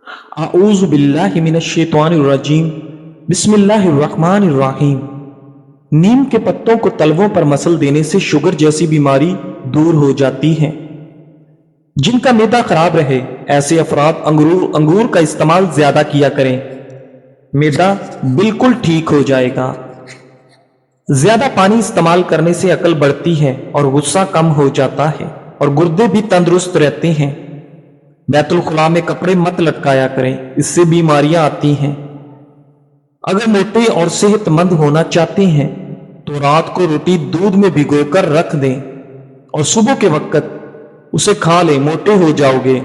अऊज़ु बिल्लाहि मिनश्शैतानिर्रजीम। बिस्मिल्लाहिर्रहमानिर्रहीम। नीम के पत्तों को तलवों पर मसल देने से शुगर जैसी बीमारी दूर हो जाती है। जिनका मैदा खराब रहे ऐसे अफराद अंगूर का इस्तेमाल ज्यादा किया करें, मैदा बिल्कुल ठीक हो जाएगा। ज्यादा पानी इस्तेमाल करने से अकल बढ़ती है और गुस्सा कम हो जाता है और गुर्दे भी तंदुरुस्त रहते हैं। बैतुल खुला में कपड़े मत लटकाया करें, इससे बीमारियां आती हैं। अगर मोटे और सेहतमंद होना चाहते हैं तो रात को रोटी दूध में भिगोकर रख दें और सुबह के वक्त उसे खा लें, मोटे हो जाओगे।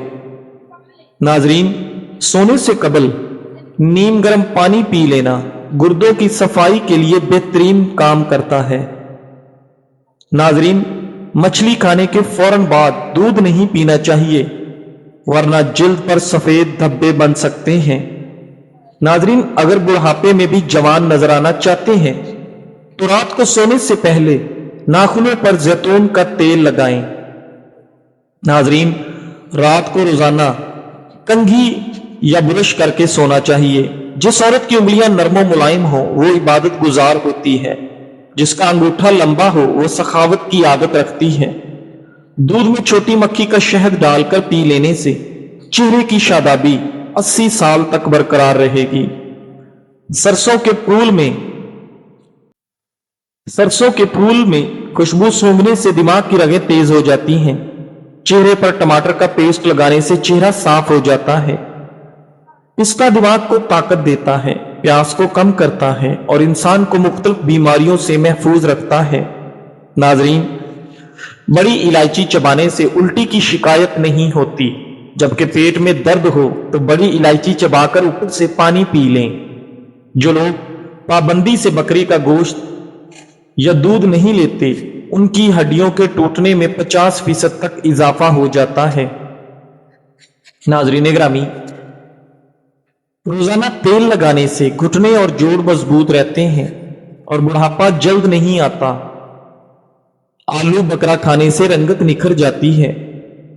नाजरीन, सोने से कबल नीम गर्म पानी पी लेना गुर्दों की सफाई के लिए बेहतरीन काम करता है। नाजरीन, मछली खाने के फौरन बाद दूध नहीं पीना चाहिए, वरना जिल्द पर सफेद धब्बे बन सकते हैं। नाजरीन, अगर बुढ़ापे में भी जवान नजर आना चाहते हैं तो रात को सोने से पहले नाखूनों पर जैतून का तेल लगाएं। नाजरीन, रात को रोजाना कंघी या ब्रश करके सोना चाहिए। जिस औरत की उंगलियां नरमो मुलायम हो वो इबादत गुजार होती है। जिसका अंगूठा लंबा हो वो सखावत की आदत रखती है। दूध में छोटी मक्खी का शहद डालकर पी लेने से चेहरे की शादाबी 80 साल तक बरकरार रहेगी। सरसों के फूल में खुशबू सूंघने से दिमाग की रगें तेज हो जाती हैं। चेहरे पर टमाटर का पेस्ट लगाने से चेहरा साफ हो जाता है। पिस्ता दिमाग को ताकत देता है, प्यास को कम करता है और इंसान को मुख्तलिफ बीमारियों से महफूज रखता है। नाजरीन, बड़ी इलायची चबाने से उल्टी की शिकायत नहीं होती। जबकि पेट में दर्द हो तो बड़ी इलायची चबाकर ऊपर से पानी पी लें। जो लोग पाबंदी से बकरी का गोश्त या दूध नहीं लेते उनकी हड्डियों के टूटने में 50% तक इजाफा हो जाता है। नाजरीन ग्रामी, रोजाना तेल लगाने से घुटने और जोड़ मजबूत रहते हैं और बुढ़ापा जल्द नहीं आता। आलू बकरा खाने से रंगत निखर जाती है।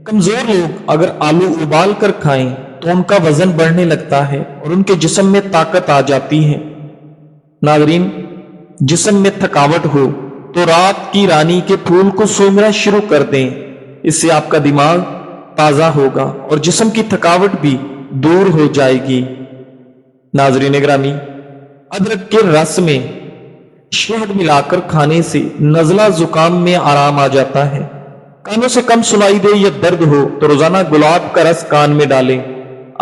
कमजोर लोग अगर आलू उबाल कर खाएं तो उनका वजन बढ़ने लगता है और उनके जिस्म में ताकत आ जाती है। नाजरीन, जिस्म में थकावट हो तो रात की रानी के फूल को सूंघना शुरू कर दें। इससे आपका दिमाग ताजा होगा और जिस्म की थकावट भी दूर हो जाएगी। नाजरीन ग्रामी, अदरक के रस में शहद मिलाकर खाने से नजला जुकाम में आराम आ जाता है। कानों से कम सुनाई दे या दर्द हो तो रोजाना गुलाब का रस कान में डालें।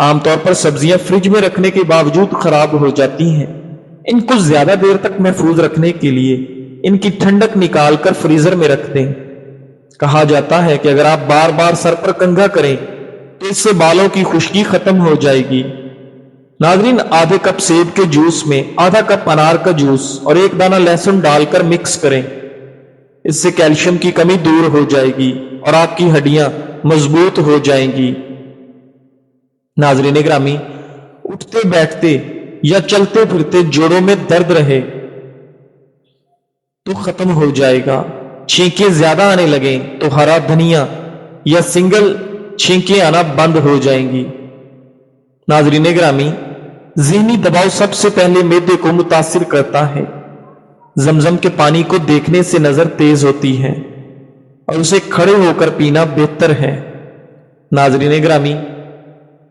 आमतौर पर सब्जियां फ्रिज में रखने के बावजूद खराब हो जाती हैं। इनको ज्यादा देर तक महफूज रखने के लिए इनकी ठंडक निकाल कर फ्रीजर में रख दें। कहा जाता है कि अगर आप बार बार सर पर कंघा करें तो इससे बालों की खुश्की खत्म हो जाएगी। नाजरीन, आधे कप सेब के जूस में आधा कप अनार का जूस और 1 दाना लहसुन डालकर मिक्स करें। इससे कैल्शियम की कमी दूर हो जाएगी और आपकी हड्डियां मजबूत हो जाएंगी। नाजरीन ग्रामी, उठते बैठते या चलते फिरते जोड़ों में दर्द रहे तो खत्म हो जाएगा। छींकें ज्यादा आने लगे तो हरा धनिया या सिंगल छींकें आना बंद हो जाएंगी। नाजरीन ग्रामी, ज़हनी दबाव सबसे पहले मैदे को मुतासिर करता है। जमजम के पानी को देखने से नजर तेज होती है और उसे खड़े होकर पीना बेहतर है। नाजरीन ग्रामी,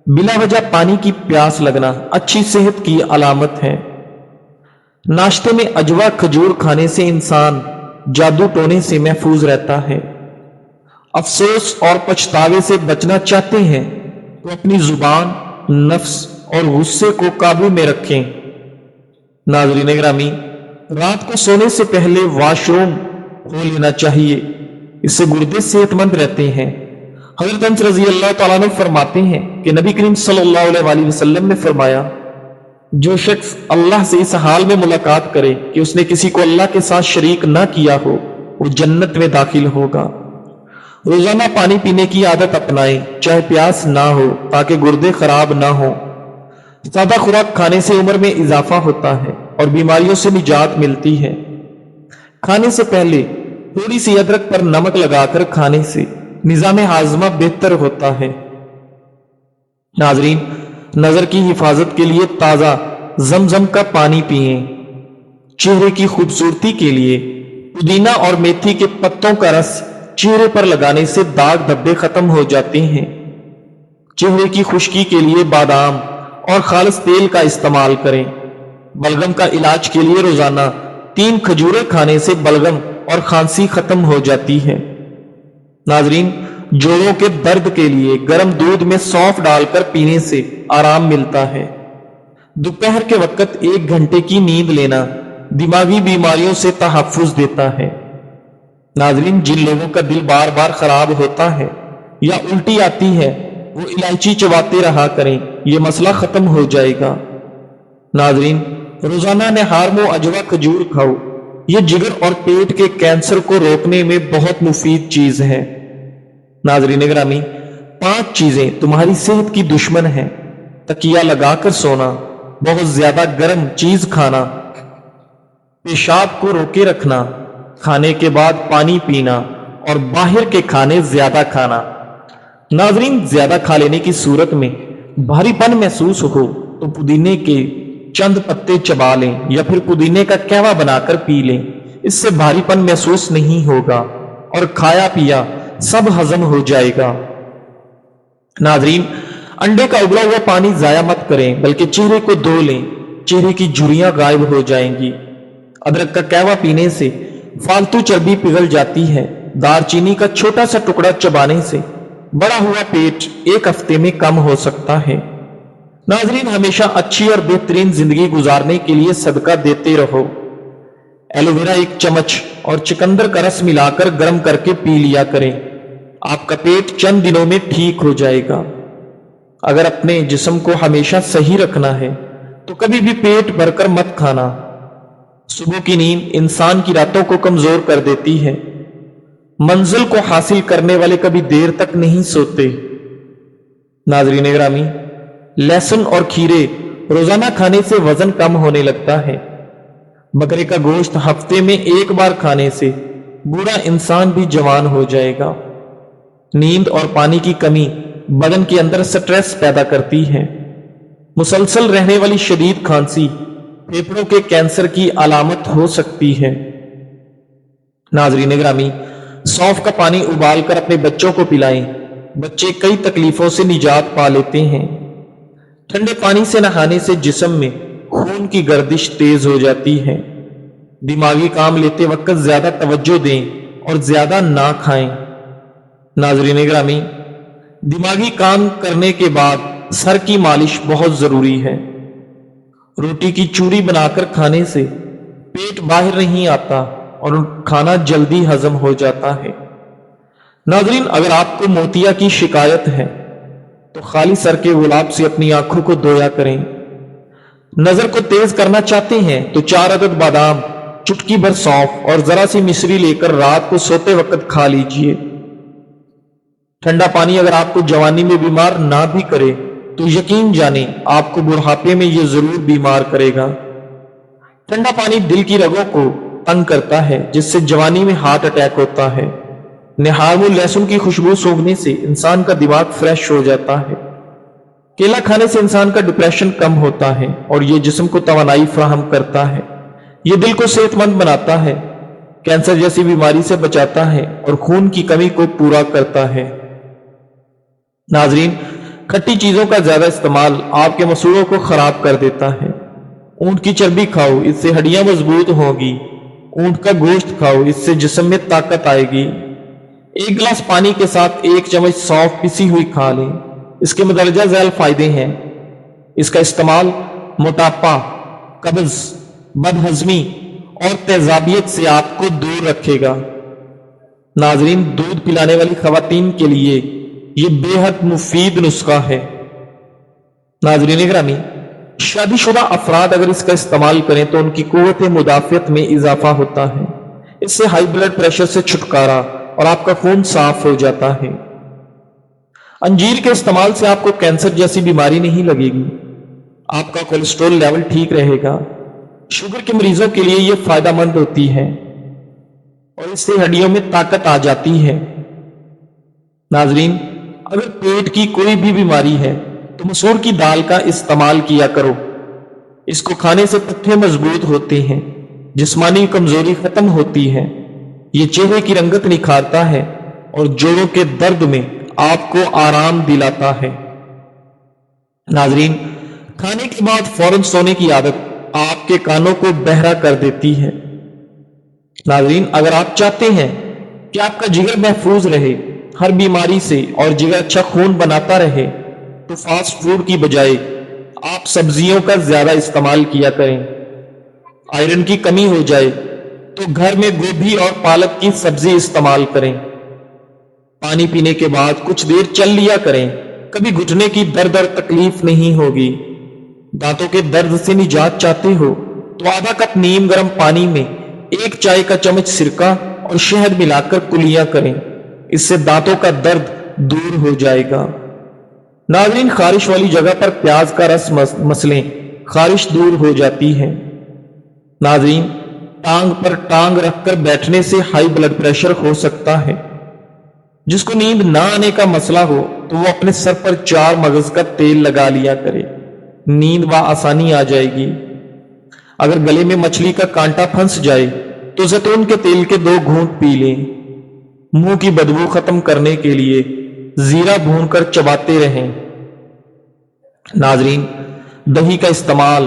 बिला वजह पानी की प्यास लगना अच्छी सेहत की अलामत है। नाश्ते में अजवा खजूर खाने से इंसान जादू टोने से महफूज रहता है। अफसोस और पछतावे से बचना चाहते हैं तो अपनी जुबान, नफ्स और गुस्से को काबू में रखें। नाजरीन ग्रामी, रात को सोने से पहले वॉशरूम खो लेना चाहिए, इससे गुर्दे सेहतमंद रहते हैं। हजरत अनस रजी अल्लाह तआला अन्हु फरमाते हैं कि नबी करीम सल्लल्लाहु अलैहि वसल्लम ने फरमाया, जो शख्स अल्लाह से इस हाल में मुलाकात करे कि उसने किसी को अल्लाह के साथ शरीक ना किया हो, वो जन्नत में दाखिल होगा। रोजाना पानी पीने की आदत अपनाएं, चाहे प्यास ना हो, ताकि गुर्दे खराब ना हो। सादा खुराक खाने से उम्र में इजाफा होता है और बीमारियों से निजात मिलती है। खाने से पहले थोड़ी सी अदरक पर नमक लगाकर खाने से निजाम हाजमा बेहतर होता है। नाजरीन, نظر کی حفاظت کے لیے تازہ زمزم کا پانی پئیں۔ چہرے کی خوبصورتی کے لیے پودینہ اور میتھی کے پتوں کا رس چہرے پر لگانے سے داغ دھبے ختم ہو جاتے ہیں۔ چہرے کی خشکی کے لیے بادام اور خالص تیل کا استعمال کریں۔ بلغم کا علاج کے لیے روزانہ 3 کھجوریں کھانے سے بلغم اور کھانسی ختم ہو جاتی ہے۔ ناظرین، جوڑوں کے درد کے لیے گرم دودھ میں سونف ڈال کر پینے سے آرام ملتا ہے۔ دوپہر کے وقت 1 گھنٹے کی نیند لینا دماغی بیماریوں سے تحفظ دیتا ہے۔ ناظرین، جن لوگوں کا دل بار بار خراب ہوتا ہے یا الٹی آتی ہے وہ الائچی چباتے رہا کریں، یہ مسئلہ ختم ہو جائے گا۔ ناظرین، روزانہ نہار میں اجوا کھجور کھاؤ، یہ جگر اور پیٹ کے کینسر کو روکنے میں بہت مفید چیز ہے۔ ناظرین گرامی، 5 چیزیں تمہاری صحت کی دشمن ہیں: تکیہ لگا کر سونا، بہت زیادہ گرم چیز کھانا، پیشاب کو روکے رکھنا، کھانے کے بعد پانی پینا اور باہر کے کھانے زیادہ کھانا۔ ناظرین، زیادہ کھا لینے کی صورت میں بھاری پن محسوس ہو تو پودینے کے چند پتے چبا لیں یا پھر پودینے کا قہوہ بنا کر پی لیں، اس سے بھاری پن محسوس نہیں ہوگا اور کھایا پیا سب ہضم ہو جائے گا۔ ناظرین، انڈے کا ابلا ہوا پانی ضائع مت کریں بلکہ چہرے کو دھو لیں، چہرے کی جھریاں غائب ہو جائیں گی۔ ادرک کا قہوہ پینے سے فالتو چربی پگھل جاتی ہے۔ دار چینی کا چھوٹا سا ٹکڑا چبانے سے بڑا ہوا پیٹ 1 ہفتے میں کم ہو سکتا ہے۔ ناظرین، ہمیشہ اچھی اور بہترین زندگی گزارنے کے لیے صدقہ دیتے رہو۔ ایلو ویرا 1 چمچ اور چقندر کا رس ملا کر گرم کر کے پی لیا کریں، آپ کا پیٹ چند دنوں میں ٹھیک ہو جائے گا۔ اگر اپنے جسم کو ہمیشہ صحیح رکھنا ہے تو کبھی بھی پیٹ بھر کر مت کھانا۔ صبح کی نیند انسان کی راتوں کو کمزور کر دیتی ہے۔ منزل کو حاصل کرنے والے کبھی دیر تک نہیں سوتے۔ ناظرین گرامی، لہسن اور کھیرے روزانہ کھانے سے وزن کم ہونے لگتا ہے۔ بکرے کا گوشت ہفتے میں 1 بار کھانے سے بوڑھا انسان بھی جوان ہو جائے گا۔ نیند اور پانی کی کمی بدن کے اندر سٹریس پیدا کرتی ہے۔ مسلسل رہنے والی شدید کھانسی پھیپھڑوں کے کینسر کی علامت ہو سکتی ہے۔ ناظرین گرامی، سونف کا پانی ابال کر اپنے بچوں کو پلائیں، بچے کئی تکلیفوں سے نجات پا لیتے ہیں۔ ٹھنڈے پانی سے نہانے سے جسم میں خون کی گردش تیز ہو جاتی ہے۔ دماغی کام لیتے وقت زیادہ توجہ دیں اور زیادہ نہ کھائیں۔ ناظرین گرامی، دماغی کام کرنے کے بعد سر کی مالش بہت ضروری ہے۔ روٹی کی چوری بنا کر کھانے سے پیٹ باہر نہیں آتا اور کھانا جلدی ہضم ہو جاتا ہے۔ ناظرین، اگر آپ کو موتیا کی شکایت ہے تو خالی سر کے گلاب سے اپنی آنکھوں کو دھویا کریں۔ نظر کو تیز کرنا چاہتے ہیں تو 4 عدد بادام، چٹکی بھر سونف اور ذرا سی مصری لے کر رات کو سوتے وقت کھا لیجئے۔ ٹھنڈا پانی اگر آپ کو جوانی میں بیمار نہ بھی کرے تو یقین جانیں آپ کو بڑھاپے میں یہ ضرور بیمار کرے گا۔ ٹھنڈا پانی دل کی رگوں کو تنگ کرتا ہے جس سے جوانی میں ہارٹ اٹیک ہوتا ہے۔ نہار میں لہسن کی خوشبو سونگھنے سے انسان کا دماغ فریش ہو جاتا ہے۔ کیلا کھانے سے انسان کا ڈپریشن کم ہوتا ہے اور یہ جسم کو توانائی فراہم کرتا ہے۔ یہ دل کو صحت مند بناتا ہے، کینسر جیسی بیماری سے بچاتا ہے اور خون کی کمی کو پورا کرتا ہے۔ ناظرین، کھٹی چیزوں کا زیادہ استعمال آپ کے مسوڑوں کو خراب کر دیتا ہے۔ اونٹ کی چربی کھاؤ، اس سے ہڈیاں مضبوط ہوں گی۔ اونٹ کا گوشت کھاؤ، اس سے جسم میں طاقت آئے گی۔ 1 گلاس پانی کے ساتھ 1 چمچ سونف پسی ہوئی کھا لیں، اس کے مندرجہ ذیل فائدے ہیں۔ اس کا استعمال موٹاپا، قبض، بد ہضمی اور تیزابیت سے آپ کو دور رکھے گا۔ ناظرین، دودھ پلانے والی خواتین کے لیے یہ بے حد مفید نسخہ ہے۔ ناظرین گرامی، شادی شدہ افراد اگر اس کا استعمال کریں تو ان کی قوت مدافعت میں اضافہ ہوتا ہے۔ اس سے ہائی بلڈ پریشر سے چھٹکارا اور آپ کا خون صاف ہو جاتا ہے۔ انجیر کے استعمال سے آپ کو کینسر جیسی بیماری نہیں لگے گی، آپ کا کولیسٹرول لیول ٹھیک رہے گا۔ شوگر کے مریضوں کے لیے یہ فائدہ مند ہوتی ہے اور اس سے ہڈیوں میں طاقت آ جاتی ہے۔ ناظرین، اگر پیٹ کی کوئی بھی بیماری ہے تو تو مسور کی دال کا استعمال کیا کرو۔ اس کو کھانے سے پٹھے مضبوط ہوتے ہیں، جسمانی کمزوری ختم ہوتی ہے، یہ چہرے کی رنگت نکھارتا ہے اور جوڑوں کے درد میں آپ کو آرام دلاتا ہے۔ ناظرین، کھانے کے بعد فوراً سونے کی عادت آپ کے کانوں کو بہرا کر دیتی ہے۔ ناظرین، اگر آپ چاہتے ہیں کہ آپ کا جگر محفوظ رہے ہر بیماری سے اور جگر اچھا خون بناتا رہے، تو فاسٹ فوڈ کی بجائے آپ سبزیوں کا زیادہ استعمال کیا کریں۔ آئرن کی کمی ہو جائے تو گھر میں گوبھی اور پالک کی سبزی استعمال کریں۔ پانی پینے کے بعد کچھ دیر چل لیا کریں، کبھی گھٹنے کی درد اور تکلیف نہیں ہوگی۔ دانتوں کے درد سے نجات چاہتے ہو تو آدھا کپ نیم گرم پانی میں 1 چائے کا چمچ سرکہ اور شہد ملا کر کلیاں کریں، اس سے دانتوں کا درد دور ہو جائے گا۔ ناظرین، خارش والی جگہ پر پیاز کا رس مسلیں، خارش دور ہو جاتی ہے۔ ناظرین، ٹانگ پر ٹانگ رکھ کر بیٹھنے سے ہائی بلڈ پریشر ہو سکتا ہے۔ جس کو نیند نہ آنے کا مسئلہ ہو تو وہ اپنے سر پر 4 مغز کا تیل لگا لیا کرے، نیند بآسانی آ جائے گی۔ اگر گلے میں مچھلی کا کانٹا پھنس جائے تو زیتون کے تیل کے 2 گھونٹ پی لیں۔ منہ کی بدبو ختم کرنے کے لیے زیرہ بھون کر چباتے رہیں۔ ناظرین، دہی کا استعمال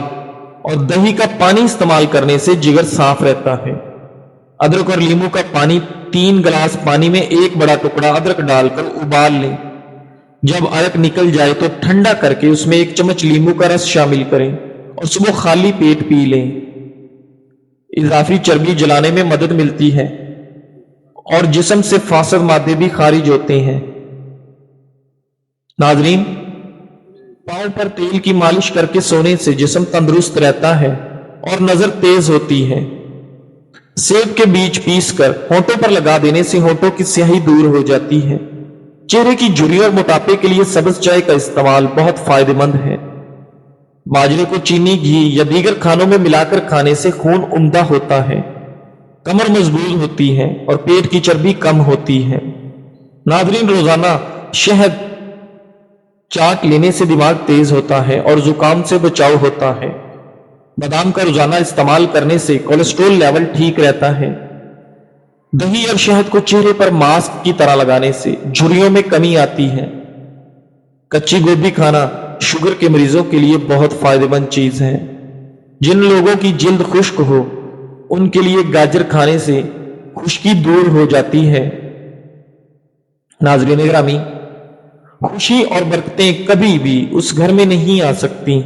اور دہی کا پانی استعمال کرنے سے جگر صاف رہتا ہے۔ ادرک اور لیموں کا پانی 3 گلاس پانی میں 1 بڑا ٹکڑا ادرک ڈال کر ابال لیں۔ جب ادرک نکل جائے تو ٹھنڈا کر کے اس میں 1 چمچ لیموں کا رس شامل کریں اور صبح خالی پیٹ پی لیں۔ اضافی چربی جلانے میں مدد ملتی ہے اور جسم سے فاسد مادے بھی خارج ہوتے ہیں۔ ناظرین، پاؤں پر تیل کی مالش کر کے سونے سے جسم تندرست رہتا ہے اور نظر تیز ہوتی ہے۔ سیب کے بیج پیس کر ہونٹوں پر لگا دینے سے ہونٹوں کی سیاہی دور ہو جاتی ہے۔ چہرے کی جھریوں اور موٹاپے کے لیے سبز چائے کا استعمال بہت فائدہ مند ہے۔ باجرے کو چینی، گھی یا دیگر کھانوں میں ملا کر کھانے سے خون عمدہ ہوتا ہے، کمر مضبوط ہوتی ہے اور پیٹ کی چربی کم ہوتی ہے۔ ناظرین، روزانہ شہد چاٹ لینے سے دماغ تیز ہوتا ہے اور زکام سے بچاؤ ہوتا ہے۔ بادام کا روزانہ استعمال کرنے سے کولیسٹرول لیول ٹھیک رہتا ہے۔ دہی اور شہد کو چہرے پر ماسک کی طرح لگانے سے جھریوں میں کمی آتی ہے۔ کچی گوبھی کھانا شوگر کے مریضوں کے لیے بہت فائدہ مند چیز ہے۔ جن لوگوں کی جلد خشک ہو ان کے لیے گاجر کھانے سے خشکی دور ہو جاتی ہے۔ ناظرین گرامی، خوشی اور برکتیں کبھی بھی اس گھر میں نہیں آ سکتی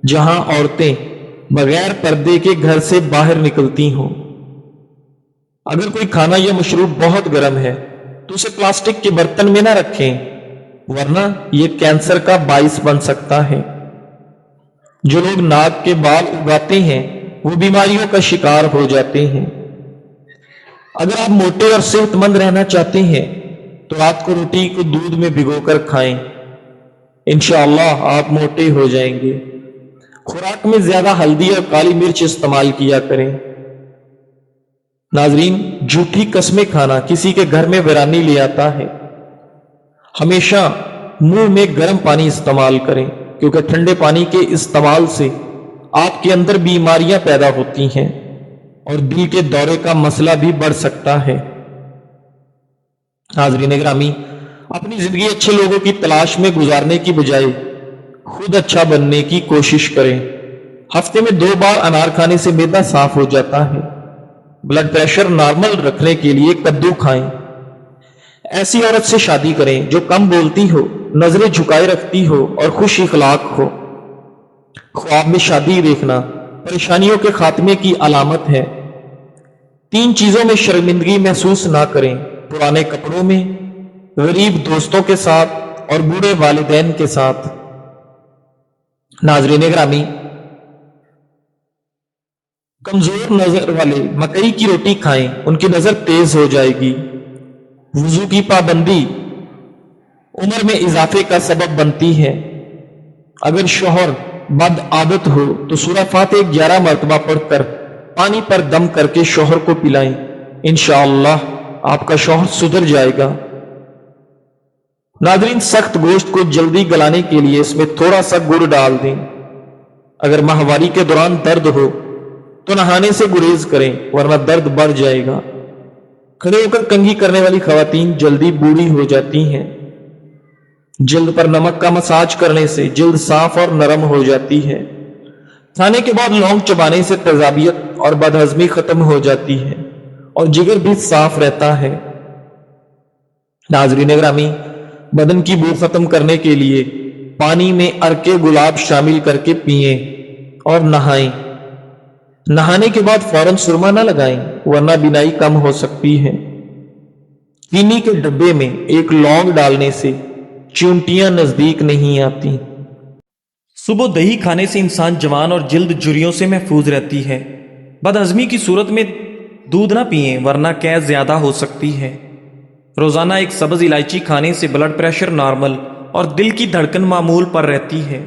جہاں عورتیں بغیر پردے کے گھر سے باہر نکلتی ہوں۔ اگر کوئی کھانا یا مشروب بہت گرم ہے تو اسے پلاسٹک کے برتن میں نہ رکھیں، ورنہ یہ کینسر کا باعث بن سکتا ہے۔ جو لوگ ناک کے بال اگاتے ہیں وہ بیماریوں کا شکار ہو جاتے ہیں۔ اگر آپ موٹے اور صحت مند رہنا چاہتے ہیں تو رات کو روٹی کو دودھ میں بھگو کر کھائیں، انشاءاللہ آپ موٹے ہو جائیں گے۔ خوراک میں زیادہ ہلدی اور کالی مرچ استعمال کیا کریں۔ ناظرین، جھوٹی قسمیں کھانا کسی کے گھر میں ویرانی لے آتا ہے۔ ہمیشہ منہ میں گرم پانی استعمال کریں، کیونکہ ٹھنڈے پانی کے استعمال سے آپ کے اندر بیماریاں پیدا ہوتی ہیں اور دل کے دورے کا مسئلہ بھی بڑھ سکتا ہے۔ ناظرین گرامی، اپنی زندگی اچھے لوگوں کی تلاش میں گزارنے کی بجائے خود اچھا بننے کی کوشش کریں۔ ہفتے میں 2 بار انار کھانے سے معدہ صاف ہو جاتا ہے۔ بلڈ پریشر نارمل رکھنے کے لیے کدو کھائیں۔ ایسی عورت سے شادی کریں جو کم بولتی ہو، نظریں جھکائے رکھتی ہو اور خوش اخلاق ہو۔ خواب میں شادی دیکھنا پریشانیوں کے خاتمے کی علامت ہے۔ 3 چیزوں میں شرمندگی محسوس نہ کریں: پرانے کپڑوں میں، غریب دوستوں کے ساتھ اور بوڑھے والدین کے ساتھ۔ ناظرین گرامی، کمزور نظر والے مکئی کی روٹی کھائیں، ان کی نظر تیز ہو جائے گی۔ وضو کی پابندی عمر میں اضافے کا سبب بنتی ہے۔ اگر شوہر بد عادت ہو تو سورہ فاتحہ 11 مرتبہ پڑھ کر پانی پر دم کر کے شوہر کو پلائیں، انشاءاللہ آپ کا شوہر سدھر جائے گا۔ नाज़रीन, सख्त गोश्त को जल्दी गलाने के लिए इसमें थोड़ा सा गुड़ डाल दें। अगर माहवारी के दौरान दर्द हो तो नहाने से गुरेज करें, वरना दर्द बढ़ जाएगा। खड़े होकर कंघी करने वाली खवातीन जल्दी बूढ़ी हो जाती हैं। जल्द पर नमक का मसाज करने से जल्द साफ और नरम हो जाती है। खाने के बाद लौंग चबाने से तेजाबियत और बदहजमी खत्म हो जाती है और जिगर भी साफ रहता है। नाज़रीन ग्रामी, बदन की भूख खत्म करने के लिए पानी में अरके गुलाब शामिल करके पिएं और नहाएं। नहाने के बाद फौरन सुरमा न लगाएं, वरना बिनाई कम हो सकती है। चीनी के डब्बे में एक लौंग डालने से चींटियां नजदीक नहीं आती। सुबह दही खाने से इंसान जवान और जल्द जुर्रियों से महफूज रहती है। बदहजमी की सूरत में दूध ना पिएं, वरना कैद ज्यादा हो सकती है। रोजाना एक सब्ज इलायची खाने से ब्लड प्रेशर नॉर्मल और दिल की धड़कन मामूल पर रहती है।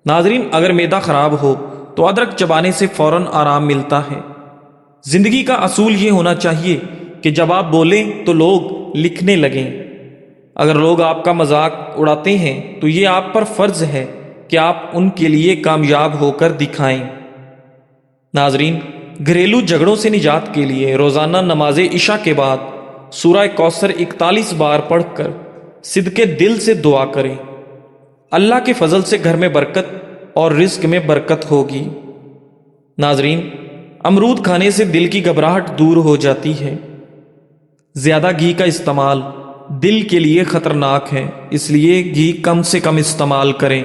नाजरीन, अगर मैदा खराब हो तो अदरक चबाने से फौरन आराम मिलता है। जिंदगी का असूल ये होना चाहिए कि जब आप बोलें तो लोग लिखने लगें। अगर लोग आपका मजाक उड़ाते हैं तो ये आप पर फर्ज है कि आप उनके लिए कामयाब होकर दिखाएं। नाजरीन, घरेलू झगड़ों से निजात के लिए रोजाना नमाज इशा के बाद सूरह कौसर 41 बार पढ़कर सिद्के दिल से दुआ करें। अल्लाह के फजल से घर में बरकत और रिस्क में बरकत होगी। नाजरीन, अमरूद खाने से दिल की घबराहट दूर हो जाती है। ज्यादा घी का इस्तेमाल दिल के लिए खतरनाक है, इसलिए घी कम से कम इस्तेमाल करें।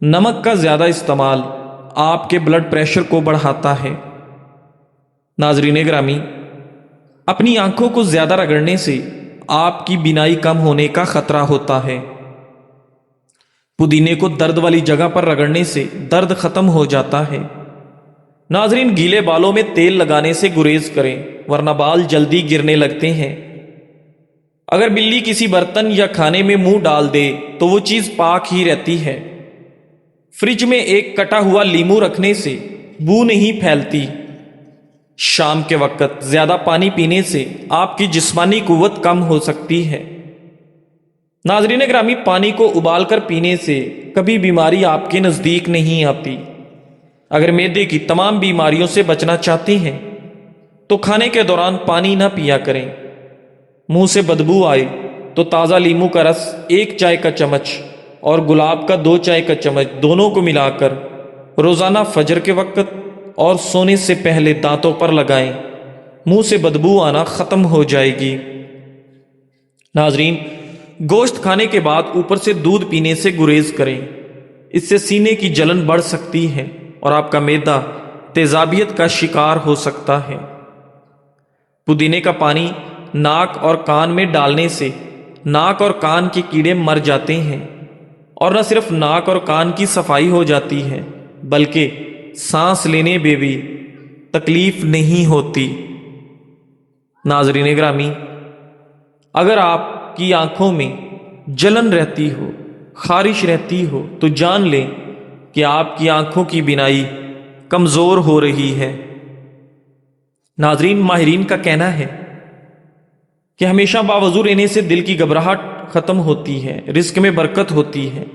नमक का ज्यादा इस्तेमाल आपके ब्लड प्रेशर को बढ़ाता है। नाजरीन ग्रामी, अपनी आंखों को ज्यादा रगड़ने से आपकी बीनाई कम होने का खतरा होता है। पुदीने को दर्द वाली जगह पर रगड़ने से दर्द खत्म हो जाता है। नाजरीन, गीले बालों में तेल लगाने से गुरेज करें, वरना बाल जल्दी गिरने लगते हैं। अगर बिल्ली किसी बर्तन या खाने में मुंह डाल दे तो वो चीज पाक ही रहती है। फ्रिज में एक कटा हुआ लीमू रखने से बू नहीं फैलती। शाम के वक्त ज्यादा पानी पीने से आपकी जिस्मानी कुव्वत कम हो सकती है। नाजरीन ग्रामी, पानी को उबालकर पीने से कभी बीमारी आपके नजदीक नहीं आती। अगर मैदे की तमाम बीमारियों से बचना चाहते हैं तो खाने के दौरान पानी ना पिया करें। मुंह से बदबू आए तो ताज़ा लीमू का रस 1 चाय का चम्मच और गुलाब का 2 चाय का चम्मच दोनों को मिलाकर रोजाना फजर के वक्त और सोने से पहले दांतों पर लगाएं। मुंह से बदबू आना खत्म हो जाएगी। नाजरीन, गोश्त खाने के बाद ऊपर से दूध पीने से गुरेज करें। इससे सीने की जलन बढ़ सकती है और आपका मैदा तेजाबियत का शिकार हो सकता है। पुदीने का पानी नाक और कान में डालने से नाक और कान के कीड़े मर जाते हैं और न सिर्फ नाक और कान की सफाई हो जाती है, बल्कि सांस लेने में भी तकलीफ नहीं होती। नाजरीन ग्रामी, अगर आपकी आंखों में जलन रहती हो, खारिश रहती हो, तो जान लें कि आपकी आंखों की बीनाई कमजोर हो रही है। नाजरीन, माहिरीन का कहना है कि हमेशा बावजू रहने से दिल की घबराहट खत्म होती है, रिस्क में बरकत होती है।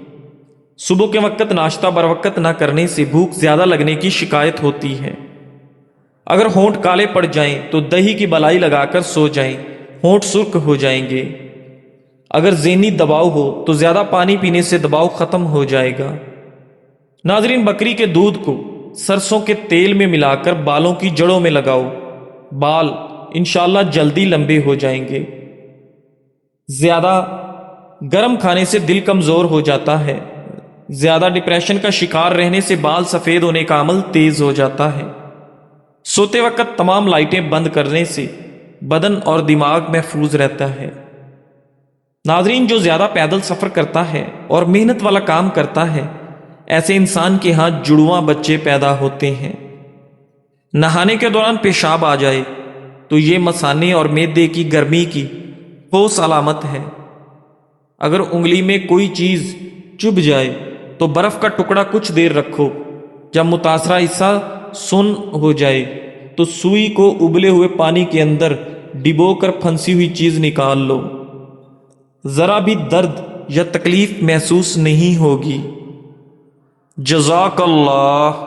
सुबह के वक्त नाश्ता बर वक्त ना करने से भूख ज्यादा लगने की शिकायत होती है। अगर होंठ काले पड़ जाएं तो दही की बलाई लगाकर सो जाएं, होंठ सुर्ख हो जाएंगे। अगर ज़हनी दबाव हो तो ज्यादा पानी पीने से दबाव खत्म हो जाएगा। नाजरीन, बकरी के दूध को सरसों के तेल में मिलाकर बालों की जड़ों में लगाओ, बाल इंशाल्लाह जल्दी लंबे हो जाएंगे। ज्यादा गर्म खाने से दिल कमजोर हो जाता है। ज्यादा डिप्रेशन का शिकार रहने से बाल सफेद होने का अमल तेज हो जाता है। सोते वक्त तमाम लाइटें बंद करने से बदन और दिमाग महफूज रहता है। नाजरीन, जो ज्यादा पैदल सफर करता है और मेहनत वाला काम करता है, ऐसे इंसान के हाथ जुड़वा बच्चे पैदा होते हैं। नहाने के दौरान पेशाब आ जाए तो ये मसाने और मैदे की गर्मी की ठोस अलामत है। अगर उंगली में कोई चीज चुभ जाए तो बर्फ का टुकड़ा कुछ देर रखो। जब मुतासरा हिस्सा सुन्न हो जाए तो सुई को उबले हुए पानी के अंदर डिबोकर फंसी हुई चीज निकाल लो। ذرا بھی درد یا تکلیف محسوس نہیں ہوگی۔ جزاک اللہ۔